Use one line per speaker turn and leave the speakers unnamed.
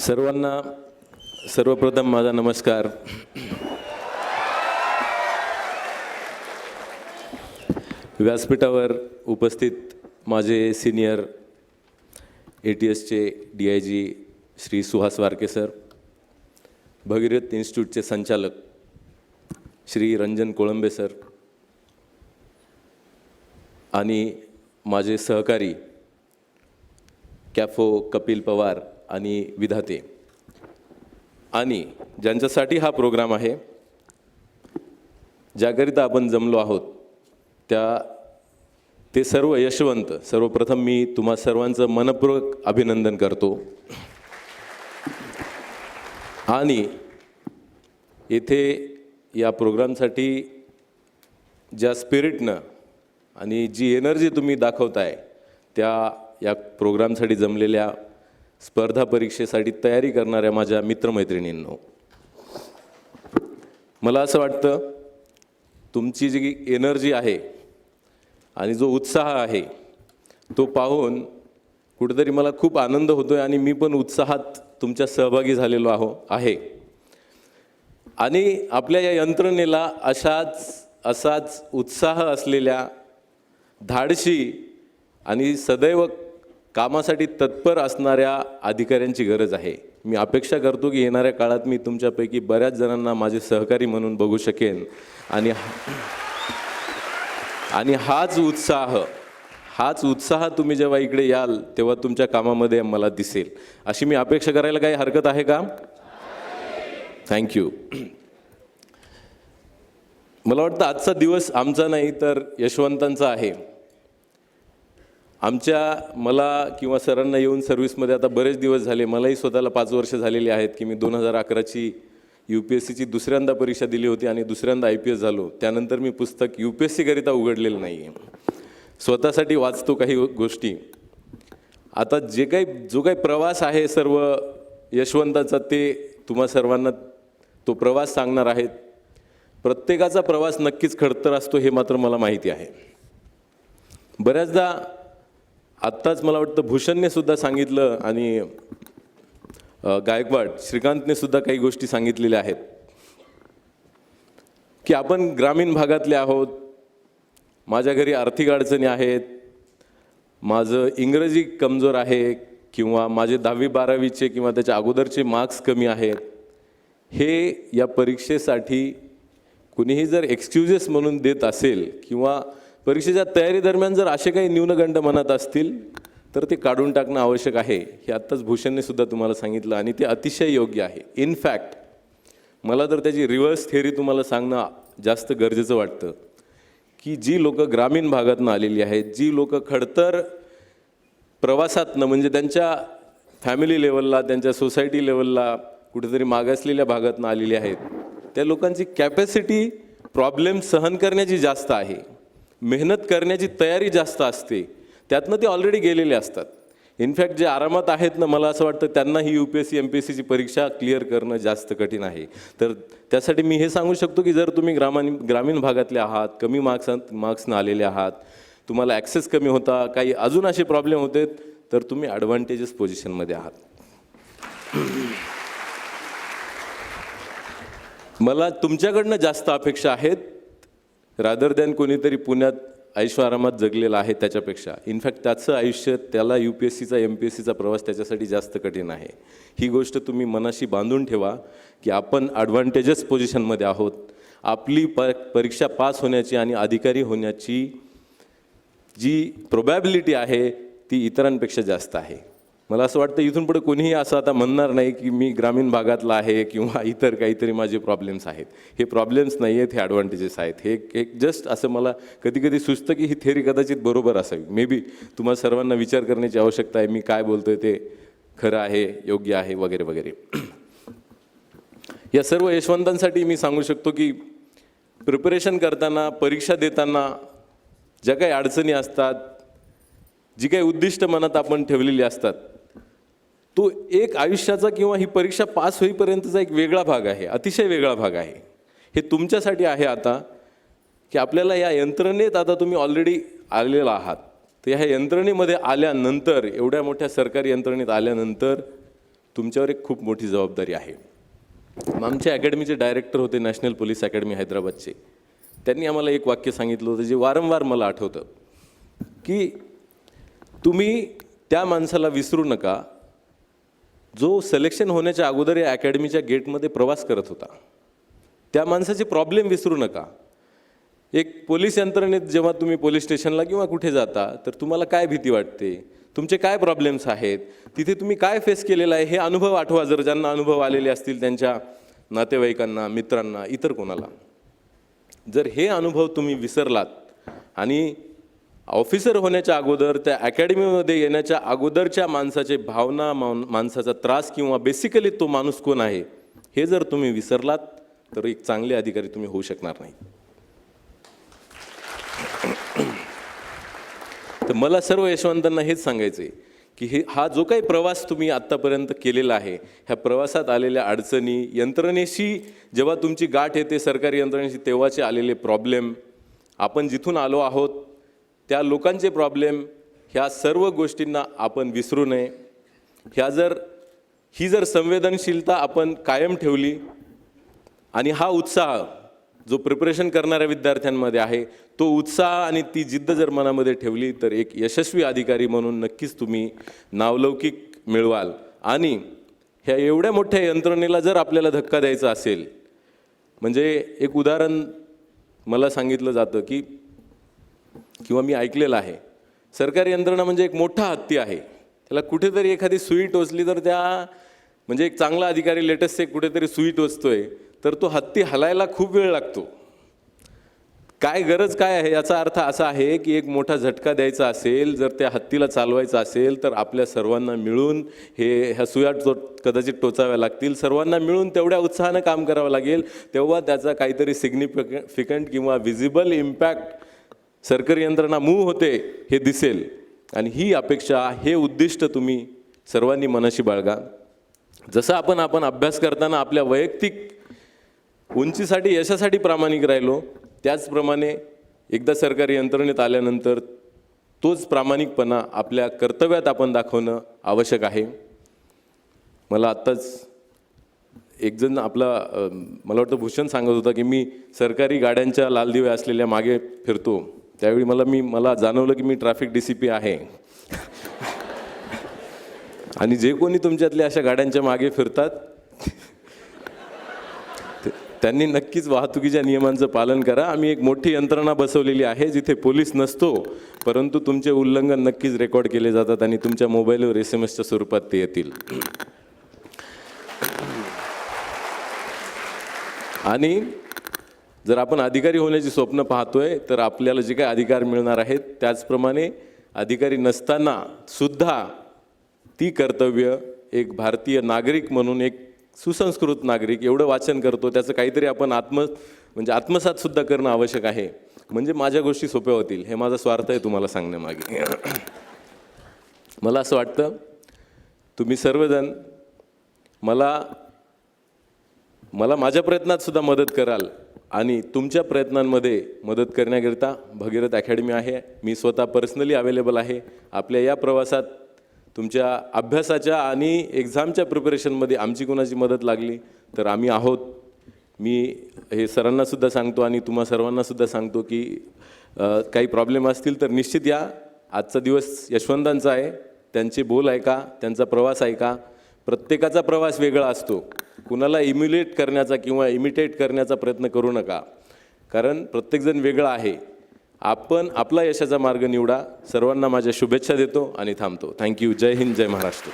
सर्वांना सर्वप्रथम माझा नमस्कार. व्यासपीठावर उपस्थित माझे senior ATSचे DIG Shri Suhas Warke sir, Bhagirath इन्स्टिट्यूटचे संचालक श्री रंजन कोळंबे सर आणि माझे सहकारी कॅफो कपिल पवार आणि विधाते आणि ज्यांच्यासाठी हा प्रोग्राम आहे, ज्याकरिता आपण जमलो आहोत ते सर्व यशवंत. सर्वप्रथम मी तुम्हा सर्वांचं मनपूर्वक अभिनंदन करतो. आणि येथे या प्रोग्रामसाठी ज्या स्पिरिटनं आणि जी एनर्जी तुम्ही दाखवताय या प्रोग्रामसाठी जमलेल्या स्पर्धा परीक्षेसाठी तयारी करणाऱ्या माझ्या मित्रमैत्रिणींनो, मला असं वाटतं तुमची जी एनर्जी आहे आणि जो उत्साह आहे तो पाहून कुठेतरी मला खूप आनंद होतोय आणि मी पण उत्साहात तुमच्या सहभागी झालेलो आहे. आणि आपल्या या यंत्रणेला असाच उत्साह असलेल्या, धाडशी आणि सदैव कामासाठी तत्पर असणाऱ्या अधिकाऱ्यांची गरज आहे. मी अपेक्षा करतो की येणाऱ्या काळात मी तुमच्यापैकी बऱ्याच जणांना माझे सहकारी म्हणून बघू शकेन आणि हाच उत्साह तुम्ही जेव्हा इकडे याल तेव्हा तुमच्या कामामध्ये मला दिसेल, अशी मी अपेक्षा करायला काही हरकत आहे का? थँक्यू. मला वाटतं आजचा दिवस आमचा नाही तर यशवंतांचा आहे. मला किंवा सरांना येऊन सर्व्हिसमध्ये आता बरेच दिवस झाले, मलाही स्वतःला 5 वर्ष झालेली आहेत की मी 2011ची UPSCची दुसऱ्यांदा परीक्षा दिली होती आणि दुसऱ्यांदा IPS झालो. त्यानंतर मी पुस्तक UPSC करिता उघडलेलं नाही आहे. स्वतःसाठी वाचतो काही गोष्टी. आता जो काही प्रवास आहे सर्व यशवंताचा, ते तुम्हा सर्वांना तो प्रवास सांगणार आहेत. प्रत्येकाचा प्रवास नक्कीच खडतर असतो हे मात्र मला माहिती आहे. बऱ्याचदा आत्ताच मला वाटतं भूषणने सुद्धा सांगितलं आणि गायकवाड श्रीकांतने सुद्धा काही गोष्टी सांगितलेल्या आहेत की आपण ग्रामीण भागातले आहोत, माझ्या घरी आर्थिक अडचणी आहेत, माझं इंग्रजी कमजोर आहे किंवा माझे 10वी-12वीचे किंवा त्याच्या अगोदरचे मार्क्स कमी आहेत. हे या परीक्षेसाठी कुणीही जर एक्सक्युजेस म्हणून देत असेल किंवा परीक्षेच्या तयारी दरम्यान जर असे काही न्यूनगंड म्हणत असतील तर ते काढून टाकणं आवश्यक आहे. हे आत्ताच भूषणने सुद्धा तुम्हाला सांगितलं आणि ते अतिशय योग्य आहे. इनफॅक्ट मला तर त्याची रिव्हर्स थेअरी तुम्हाला सांगणं जास्त गरजेचं वाटतं की जी लोकं ग्रामीण भागातून आलेली आहेत, जी लोकं खडतर प्रवासातनं म्हणजे त्यांच्या फॅमिली लेवलला, त्यांच्या सोसायटी लेवलला कुठेतरी मागासलेल्या भागातून आलेली आहेत, त्या लोकांची कॅपॅसिटी प्रॉब्लेम सहन करण्याची जास्त आहे, मेहनत करण्याची तयारी जास्त असते, त्यातनं ते ऑलरेडी गेलेले असतात. इनफॅक्ट जे आरामात आहेत ना, मला असं वाटतं त्यांना ही UPSC MPSCची परीक्षा क्लिअर करणं जास्त कठीण आहे. तर त्यासाठी मी हे सांगू शकतो की जर तुम्ही ग्रामीण भागातले आहात, कमी मार्क्सनं आलेले आहात, तुम्हाला ॲक्सेस कमी होता, काही अजून असे प्रॉब्लेम होते, तर तुम्ही ॲडव्हान्टेजेस पोझिशनमध्ये आहात. मला तुमच्याकडनं जास्त अपेक्षा आहेत रादर दॅन कोणीतरी पुण्यात ऐशोआरामात जगलेला आहे त्याच्यापेक्षा. इनफॅक्ट त्याचं आयुष्य, त्याला UPSCचा MPSCचा प्रवास त्याच्यासाठी जास्त कठीण आहे. ही गोष्ट तुम्ही मनाशी बांधून ठेवा की आपण ॲडव्हान्टेजेस पोझिशनमध्ये आहोत. आपली परीक्षा पास होण्याची आणि अधिकारी होण्याची जी प्रोबॅबिलिटी आहे ती इतरांपेक्षा जास्त आहे. मला असं वाटतं इथून पुढे कोणीही असं आता म्हणणार नाही की मी ग्रामीण भागातला आहे किंवा इतर काहीतरी माझे प्रॉब्लेम्स आहेत. हे प्रॉब्लेम्स नाही आहेत, हे ॲडव्हान्टेजेस आहेत. हे एक जस्ट असं मला कधी सुचतं की ही थेअरी कदाचित बरोबर असावी. मे बी तुम्हाला सर्वांना विचार करण्याची आवश्यकता आहे, मी काय बोलतोय ते खरं आहे, योग्य आहे वगैरे वगैरे. या सर्व यशवंतांसाठी मी सांगू शकतो की प्रिपरेशन करताना, परीक्षा देताना ज्या काही अडचणी असतात, जी काही उद्दिष्ट मनात आपण ठेवलेली असतात, तो एक आयुष्याचा किंवा ही परीक्षा पास होईपर्यंतचा एक वेगळा भाग आहे, अतिशय वेगळा भाग आहे. हे तुमच्यासाठी आहे आता की आपल्याला या यंत्रणेत आता तुम्ही ऑलरेडी आलेला आहात. तर ह्या यंत्रणेमध्ये आल्यानंतर, एवढ्या मोठ्या सरकारी यंत्रणेत आल्यानंतर तुमच्यावर एक खूप मोठी जबाबदारी आहे. आमचे अकॅडमीचे डायरेक्टर होते नॅशनल पोलीस अकॅडमी हैदराबादचे. त्यांनी आम्हाला एक वाक्य सांगितलं होतं जे वारंवार मला आठवतं, की तुम्ही त्या माणसाला विसरू नका जो सिलेक्शन होण्याच्या अगोदर या अकॅडमीच्या गेटमध्ये प्रवास करत होता. त्या माणसाचे प्रॉब्लेम विसरू नका. एक पोलीस यंत्रणेत जेव्हा तुम्ही पोलीस स्टेशनला किंवा कुठे जाता तर तुम्हाला काय भीती वाटते, तुमचे काय प्रॉब्लेम्स आहेत, तिथे तुम्ही काय फेस केलेलं आहे हे अनुभव आठवा. जर ज्यांना अनुभव आलेले असतील त्यांच्या नातेवाईकांना, मित्रांना, इतर कोणाला. जर हे अनुभव तुम्ही विसरलात आणि ऑफिसर होण्याच्या अगोदर त्या अकॅडमीमध्ये येण्याच्या अगोदरच्या माणसाचे भावना, माणसाचा त्रास किंवा बेसिकली तो माणूस कोण आहे हे जर तुम्ही विसरलात तर एक चांगले अधिकारी तुम्ही होऊ शकणार नाही. तर मला सर्व यशवंतांना हेच सांगायचं आहे की हा जो काही प्रवास तुम्ही आत्तापर्यंत केलेला आहे, ह्या प्रवासात आलेल्या अडचणी, यंत्रणेशी जेव्हा तुमची गाठ येते सरकारी यंत्रणेशी तेव्हाचे आलेले प्रॉब्लेम, आपण जिथून आलो आहोत त्या लोकांचे प्रॉब्लेम, ह्या सर्व गोष्टींना आपण विसरू नये. ही जर संवेदनशीलता आपण कायम ठेवली आणि हा उत्साह जो प्रिपरेशन करणाऱ्या विद्यार्थ्यांमध्ये आहे तो उत्साह आणि ती जिद्द जर मनामध्ये ठेवली तर एक यशस्वी अधिकारी म्हणून नक्कीच तुम्ही नावलौकिक मिळवाल. आणि ह्या एवढ्या मोठ्या यंत्रणेला जर आपल्याला धक्का द्यायचा असेल, म्हणजे एक उदाहरण मला सांगितलं जातं की किंवा मी ऐकलेलं आहे, सरकारी यंत्रणा म्हणजे एक मोठा हत्ती आहे. त्याला कुठेतरी एखादी सुई टोचली तर म्हणजे एक चांगला अधिकारी लेटेस्ट एक कुठेतरी सुई टोचतोय तर तो हत्ती हलायला खूप वेळ लागतो. काय गरज काय आहे याचा अर्थ असा आहे की एक मोठा झटका द्यायचा असेल, जर त्या हत्तीला चालवायचं असेल तर आपल्या सर्वांना मिळून ह्या सुया कदाचित टोचाव्या लागतील. सर्वांना मिळून तेवढ्या उत्साहानं काम करावं लागेल, तेव्हा त्याचा काहीतरी सिग्निफिकंट किंवा विजिबल इम्पॅक्ट सरकारी यंत्रणा मूव्ह होते हे दिसेल. आणि ही अपेक्षा, हे उद्दिष्ट तुम्ही सर्वांनी मनाशी बाळगा. जसं आपण अभ्यास करताना आपल्या वैयक्तिक उंचीसाठी, यशासाठी प्रामाणिक राहिलो, त्याचप्रमाणे एकदा सरकारी यंत्रणेत आल्यानंतर तोच प्रामाणिकपणा आपल्या कर्तव्यात आपण दाखवणं आवश्यक आहे. मला आत्ताच एक जण मला वाटतं भूषण सांगत होता की मी सरकारी गाड्यांच्या लाल दिवे असलेल्या मागे फिरतो, त्यावेळी मला जाणवलं की मी ट्रॅफिक DCP आहे. आणि जे कोणी तुमच्यातले अशा गाड्यांच्या मागे फिरतात त्यांनी नक्कीच वाहतुकीच्या नियमांचं पालन करा. आम्ही एक मोठी यंत्रणा बसवलेली आहे जिथे पोलीस नसतो, परंतु तुमचे उल्लंघन नक्कीच रेकॉर्ड केले जातात आणि तुमच्या मोबाईलवर SMS स्वरूपात ते येतील. आणि जर आपण अधिकारी होण्याची स्वप्न पाहतोय तर आपल्याला जे काही अधिकार मिळणार आहेत त्याचप्रमाणे अधिकारी नसताना सुद्धा ती कर्तव्य एक भारतीय नागरिक म्हणून, एक सुसंस्कृत नागरिक, एवढं वाचन करतो त्याचं काहीतरी आपण आत्मसात सुद्धा करणं आवश्यक आहे. म्हणजे माझ्या गोष्टी सोप्या होतील. हे माझा स्वार्थ आहे तुम्हाला सांगण्यामागे. मला असं वाटतं तुम्ही सर्वजण मला माझ्या प्रयत्नात सुद्धा मदत कराल आणि तुमच्या प्रयत्नांमध्ये मदत करण्याकरिता भगीरथ अकॅडमी आहे. मी स्वतः पर्सनली अवेलेबल आहे. आपल्या या प्रवासात तुमच्या अभ्यासाच्या आणि एक्झामच्या प्रिपरेशनमध्ये आमची कोणाची मदत लागली तर आम्ही आहोत. मी हे सरांनासुद्धा सांगतो आणि तुम्हा सर्वांनासुद्धा सांगतो की काही प्रॉब्लेम असतील तर निश्चित या. आजचा दिवस यशवंतांचा आहे, त्यांचे बोल ऐका, त्यांचा प्रवास ऐका. प्रत्येकाचा प्रवास वेगळा असतो. कुणाला इम्युलेट करण्याचा किंवा इमिटेट करण्याचा प्रयत्न करू नका, कारण प्रत्येकजण वेगळा आहे. आपण आपला यशाचा मार्ग निवडा. सर्वांना माझ्या शुभेच्छा देतो आणि थांबतो. थँक्यू. जय हिंद, जय महाराष्ट्र.